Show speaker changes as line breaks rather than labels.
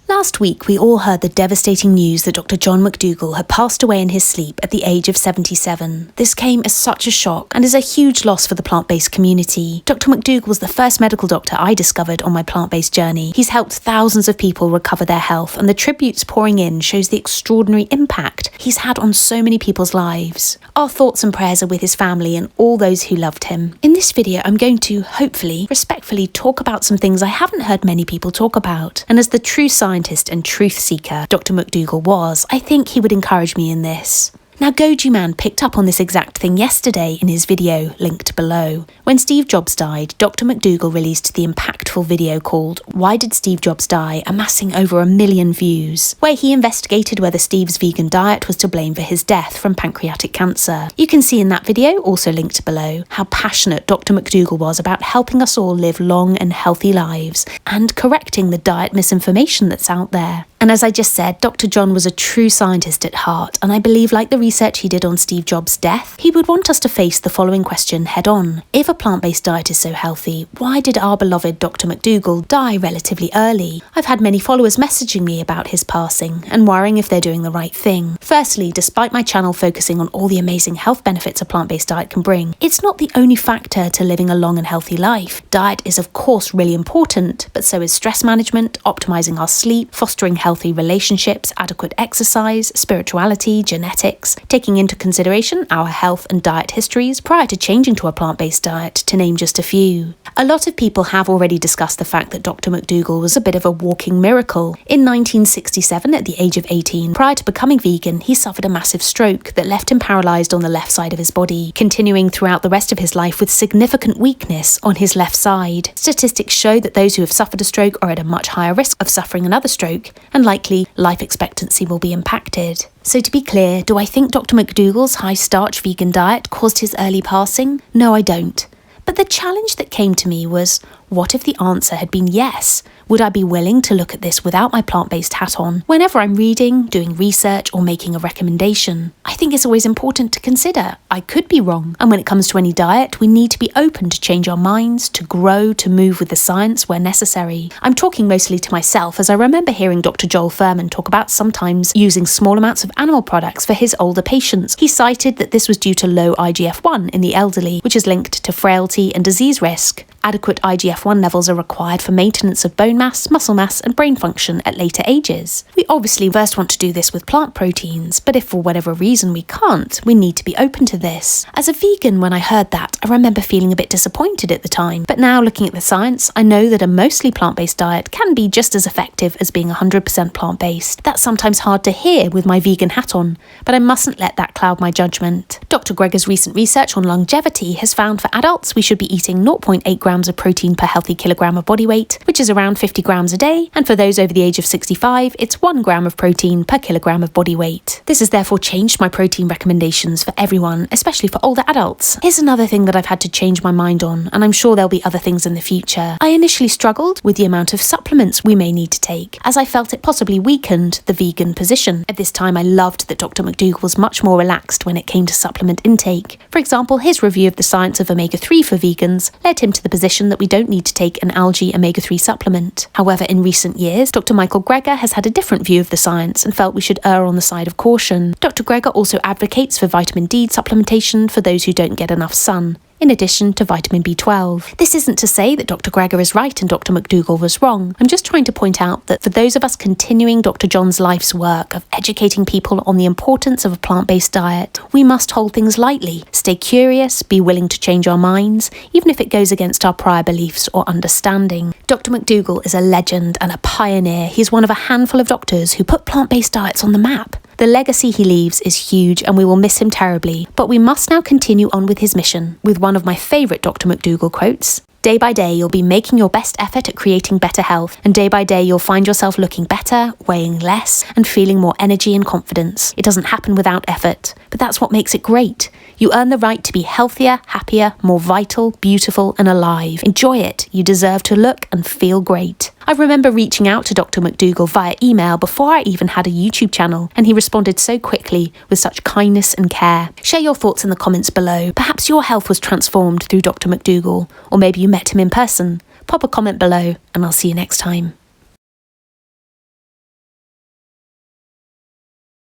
Last week, we all heard the devastating news that Dr John McDougall had passed away in his sleep at the age of 77. This came as such a shock and is a huge loss for the plant-based community. Dr McDougall was the first medical doctor I discovered on my plant-based journey. He's helped thousands of people recover their health, and the tributes pouring in shows the extraordinary impact he's had on so many people's lives. Our thoughts and prayers are with his family and all those who loved him. In this video, I'm going to, hopefully, respectfully talk about some things I haven't heard many people talk about. And as the true scientist and truth seeker Dr McDougall was, I think he would encourage me in this. Now, Gojiman picked up on this exact thing yesterday in his video, linked below. When Steve Jobs died, Dr McDougall released the impactful video called "Why Did Steve Jobs Die?", amassing over 1 million views, where he investigated whether Steve's vegan diet was to blame for his death from pancreatic cancer. You can see in that video, also linked below, how passionate Dr McDougall was about helping us all live long and healthy lives and correcting the diet misinformation that's out there. And as I just said, Dr. John was a true scientist at heart, and I believe, like the research he did on Steve Jobs' death, he would want us to face the following question head on. If a plant-based diet is so healthy, why did our beloved Dr. McDougall die relatively early? I've had many followers messaging me about his passing and worrying if they're doing the right thing. Firstly, despite my channel focusing on all the amazing health benefits a plant-based diet can bring, it's not the only factor to living a long and healthy life. Diet is of course really important, but so is stress management, optimizing our sleep, fostering healthy relationships, adequate exercise, spirituality, genetics, taking into consideration our health and diet histories prior to changing to a plant-based diet, to name just a few. A lot of people have already discussed the fact that Dr. McDougall was a bit of a walking miracle. In 1967, at the age of 18, prior to becoming vegan, he suffered a massive stroke that left him paralysed on the left side of his body, continuing throughout the rest of his life with significant weakness on his left side. Statistics show that those who have suffered a stroke are at a much higher risk of suffering another stroke, and likely life expectancy will be impacted. So to be clear, do I think Dr. McDougall's high-starch vegan diet caused his early passing? No, I don't. But the challenge that came to me was, what if the answer had been yes? Would I be willing to look at this without my plant-based hat on whenever I'm reading, doing research, or making a recommendation? I think it's always important to consider I could be wrong. And when it comes to any diet, we need to be open to change our minds, to grow, to move with the science where necessary. I'm talking mostly to myself, as I remember hearing Dr. Joel Fuhrman talk about sometimes using small amounts of animal products for his older patients. He cited that this was due to low IGF-1 in the elderly, which is linked to frailty and disease risk. Adequate IGF-1 levels are required for maintenance of bone mass, muscle mass, and brain function at later ages. We obviously first want to do this with plant proteins, but if for whatever reason we can't, we need to be open to this. As a vegan, when I heard that, I remember feeling a bit disappointed at the time, but now looking at the science, I know that a mostly plant-based diet can be just as effective as being 100% plant-based. That's sometimes hard to hear with my vegan hat on, but I mustn't let that cloud my judgment. Dr. Greger's recent research on longevity has found for adults we should be eating 0.8 grams of protein per healthy kilogram of body weight, which is around 50 grams a day, and for those over the age of 65, it's 1 gram of protein per kilogram of body weight. This has therefore changed my protein recommendations for everyone, especially for older adults. Here's another thing that I've had to change my mind on, and I'm sure there'll be other things in the future. I initially struggled with the amount of supplements we may need to take, as I felt it possibly weakened the vegan position. At this time, I loved that Dr. McDougall was much more relaxed when it came to supplement intake. For example, his review of the science of omega-3 for vegans led him to the position that we don't need to take an algae omega-3 supplement. However, in recent years, Dr. Michael Greger has had a different view of the science and felt we should err on the side of caution. Dr. Greger also advocates for vitamin D supplementation for those who don't get enough sun, in addition to vitamin B12. This isn't to say that Dr. Greger is right and Dr. McDougall was wrong. I'm just trying to point out that for those of us continuing Dr. John's life's work of educating people on the importance of a plant-based diet, we must hold things lightly, stay curious, be willing to change our minds, even if it goes against our prior beliefs or understanding. Dr. McDougall is a legend and a pioneer. He's one of a handful of doctors who put plant-based diets on the map. The legacy he leaves is huge and we will miss him terribly, but we must now continue on with his mission, with one of my favourite Dr. McDougall quotes. Day by day, you'll be making your best effort at creating better health, and day by day, you'll find yourself looking better, weighing less, and feeling more energy and confidence. It doesn't happen without effort, but that's what makes it great. You earn the right to be healthier, happier, more vital, beautiful, and alive. Enjoy it. You deserve to look and feel great. I remember reaching out to Dr. McDougall via email before I even had a YouTube channel, and he responded so quickly with such kindness and care. Share your thoughts in the comments below. Perhaps your health was transformed through Dr. McDougall, or maybe you met him in person. Pop a comment below, and I'll see you next time.